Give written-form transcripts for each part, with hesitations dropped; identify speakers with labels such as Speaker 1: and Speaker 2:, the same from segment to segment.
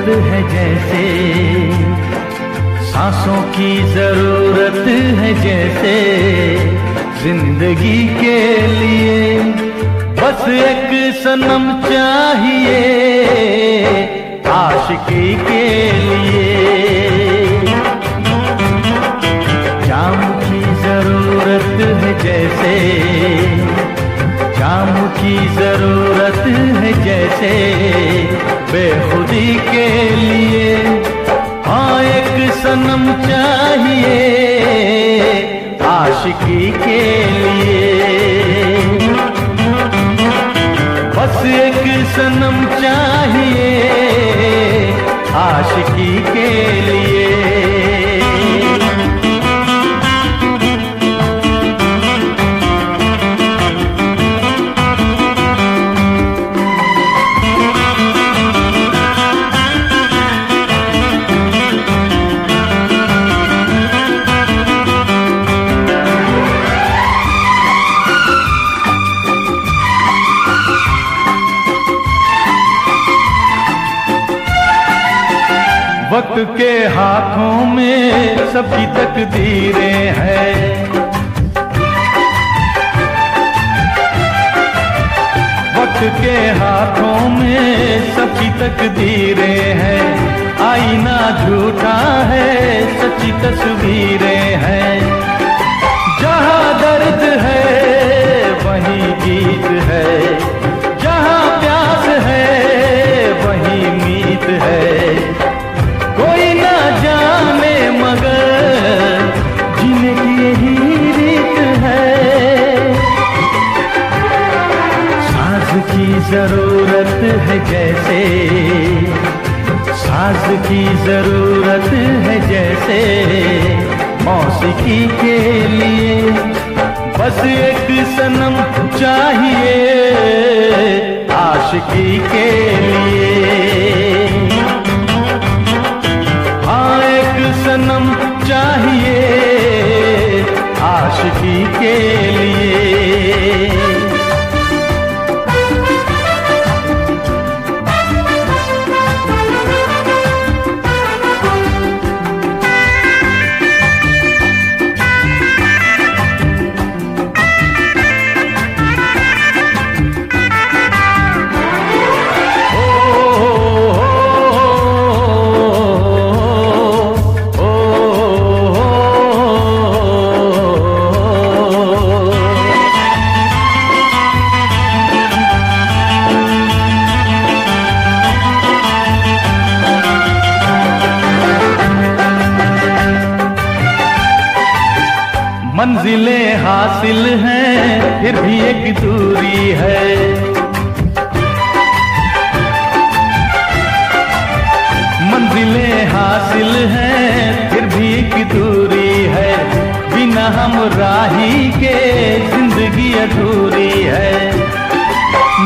Speaker 1: है जैसे, सांसों की जरूरत है जैसे, जिंदगी के लिए बस एक सनम चाहिए आशिकी के लिए। जाम की जरूरत है जैसे, जाम की जरूरत है जैसे, बेखुदी के लिए हाँ एक सनम चाहिए आशिकी के लिए। बस एक सनम चाहिए आशिकी के लिए। वक्त के हाथों में सबकी तकदीरें हैं, वक्त के हाथों में सबकी तकदीरें हैं। आईना झूठा है सच्ची तस्वीरें हैं, जहाँ दर्द है वहीं गीत है, जहाँ प्यास है वहीं मीत है। कोई ना जाने मगर जीने की यही रीत है। साज की जरूरत है जैसे, साज की जरूरत है जैसे, मौसीकी के लिए बस एक सनम चाहिए आशिकी के लिए। हाँ एक सनम चाहिए आशिकी के लिए। मंजिलें हासिल हैं फिर भी एक दूरी है, मंजिलें हासिल हैं फिर भी एक दूरी है। बिना हम राही के जिंदगी अधूरी है।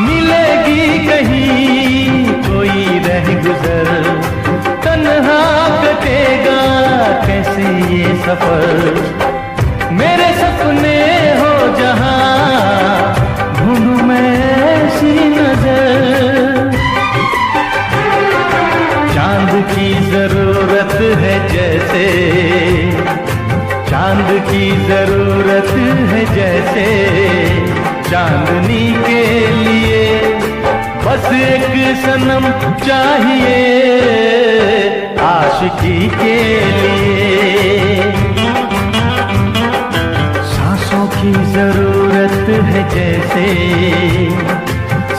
Speaker 1: मिलेगी कहीं कोई रह गुजर, तन्हा कटेगा कैसे ये सफर। मेरे सपने हो जहां ढूंढूं मैं ऐसी नजर। चांद की जरूरत है जैसे, चांद की जरूरत है जैसे, चांदनी के लिए बस एक सनम चाहिए आशिकी के लिए। सांसों की जरूरत है जैसे,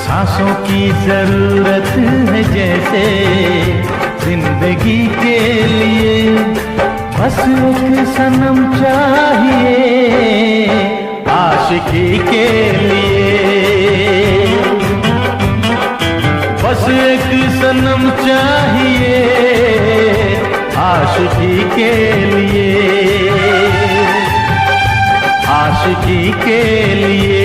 Speaker 1: सांसों की जरूरत है जैसे, जिंदगी के लिए बस एक सनम चाहिए आशिकी के लिए। बस एक सनम चाहिए आशिकी के लिए, आशिकी के लिए,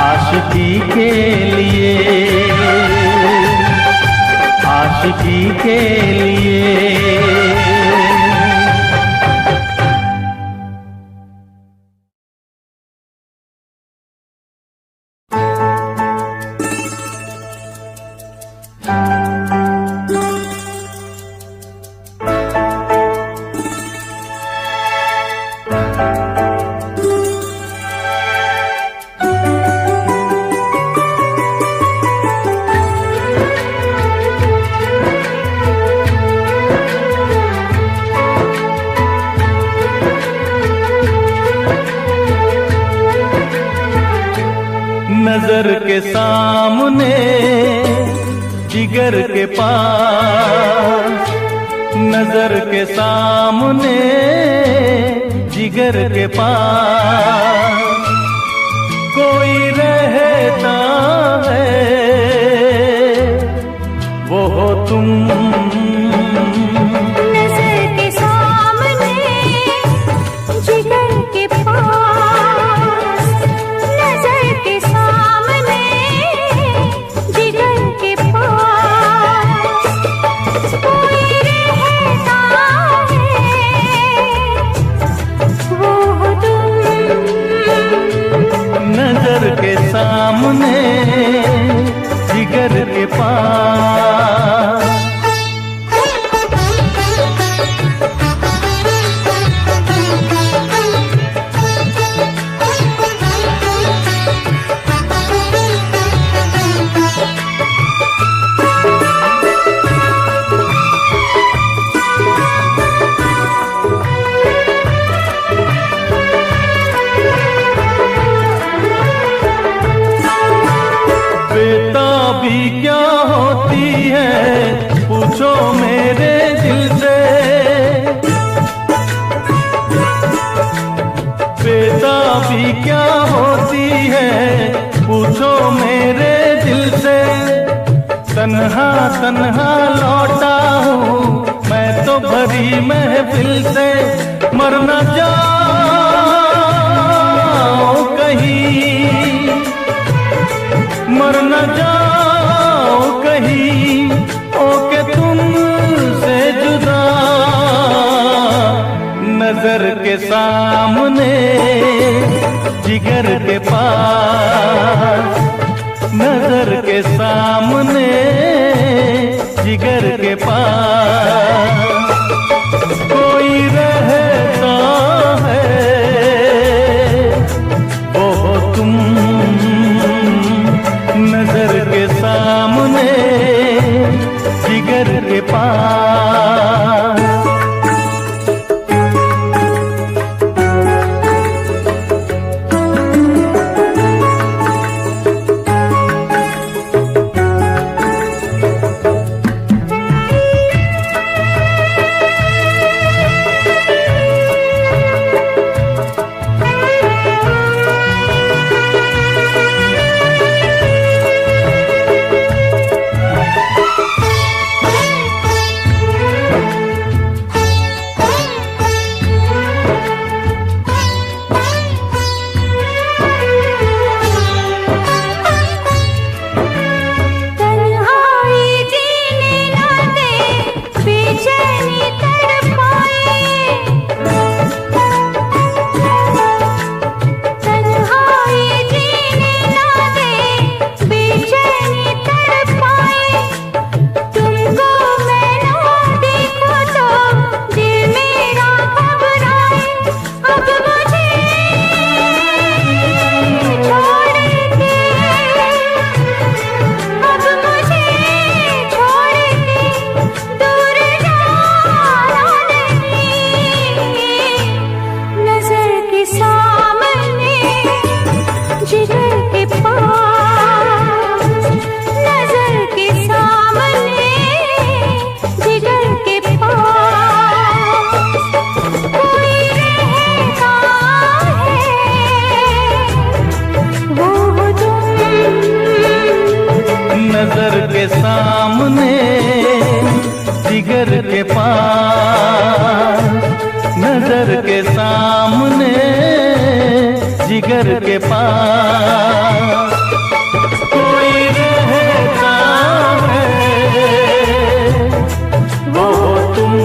Speaker 1: आशिकी के लिए, आशिकी के लिए। नजर के सामने जिगर के पास, नजर के सामने जिगर के पास कोई रहता है, वो हो तुम।
Speaker 2: नजर के सामने जिगर के पास, नजर के सामने जिगर के पास कोई रहता है, वो हो तुम।
Speaker 1: नजर के सामने जिगर के पास। बेताबी क्या होती है पूछो मेरे दिल से, बेताबी क्या होती है पूछो मेरे दिल से। तन्हा तन्हा लौटा हूँ मैं तो भरी महफिल से, मर न जाओ कहीं, मर न जाओ कहीं, ओके तुमसे जुदा। नजर के सामने जिगर के पास, नजर के सामने जिगर के पास कोई रहता है, वो हो तुम। नजर के सामने जिगर के पास। नजर के सामने जिगर के पास, नजर के सामने जिगर के पास कोई रहता है, वो तुम।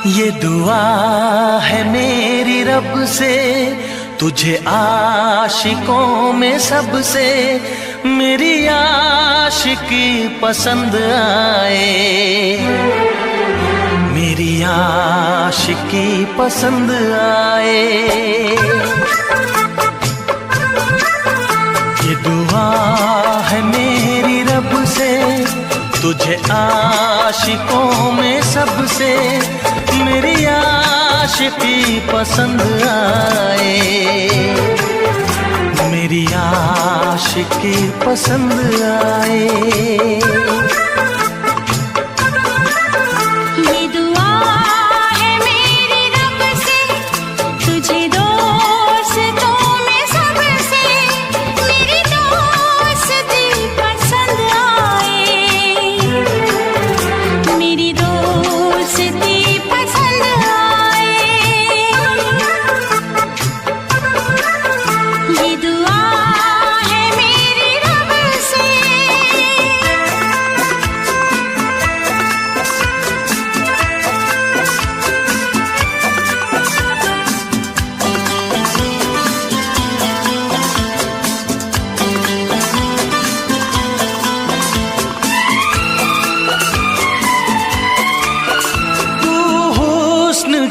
Speaker 1: ये दुआ है मेरी रब से, तुझे आशिकों में सबसे मेरी आशिकी पसंद आए, मेरी आशिकी पसंद आए। ये दुआ है मेरी रब से, तुझे आशिकों में सबसे मेरी आशिकी पसंद आए, मेरी आशिकी पसंद आए।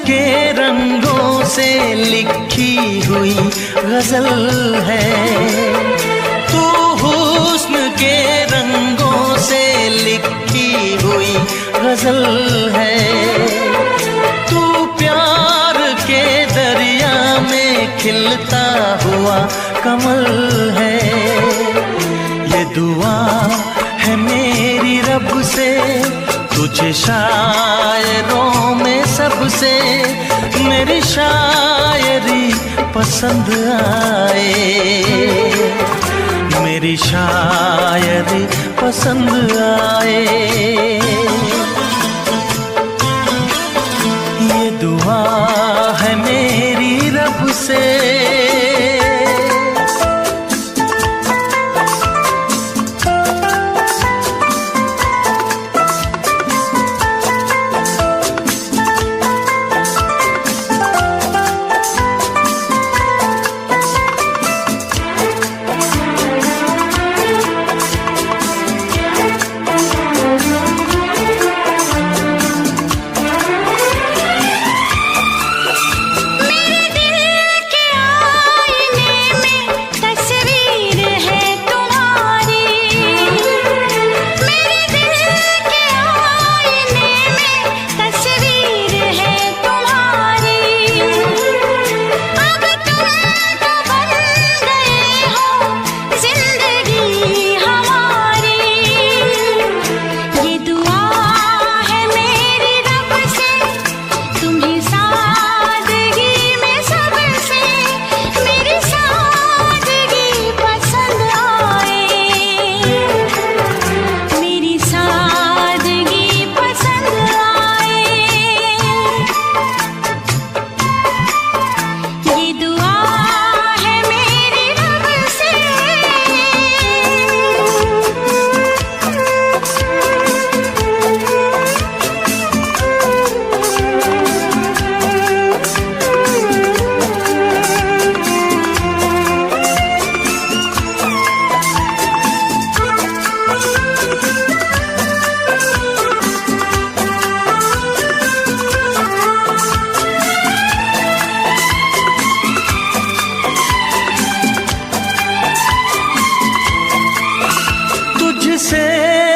Speaker 1: के रंगों से लिखी हुई गजल है, तू हुस्न के रंगों से लिखी हुई गजल है, तू प्यार के दरिया में खिलता हुआ कमल है। ये दुआ है मेरी रब से, तुझे शायरों में सबसे मेरी शायरी पसंद आए, मेरी शायरी पसंद आए। ये दुआ है मेरी रब से।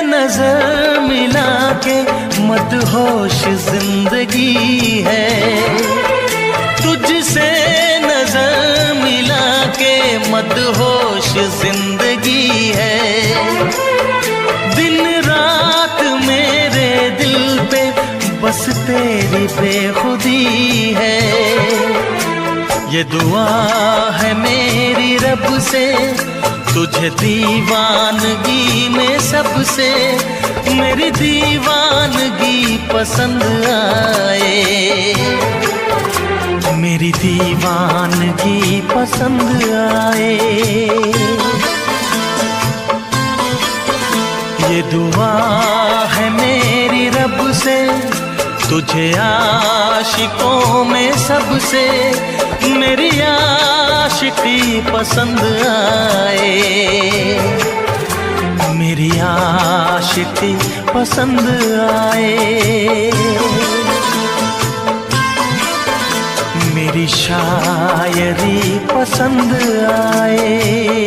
Speaker 1: नजर मिला के मदहोश जिंदगी है, तुझसे नजर मिला के मदहोश जिंदगी है। दिन रात मेरे दिल पे बस तेरी बेखुदी है। ये दुआ है मेरी रब से, तुझे दीवानगी में सबसे मेरी दीवानगी पसंद आए, मेरी दीवानगी पसंद आए। ये दुआ है मेरी रब से, तुझे आशिकों में सबसे मेरी आशिकी पसंद आए, मेरी आशिकी पसंद आए, मेरी शायरी पसंद आए।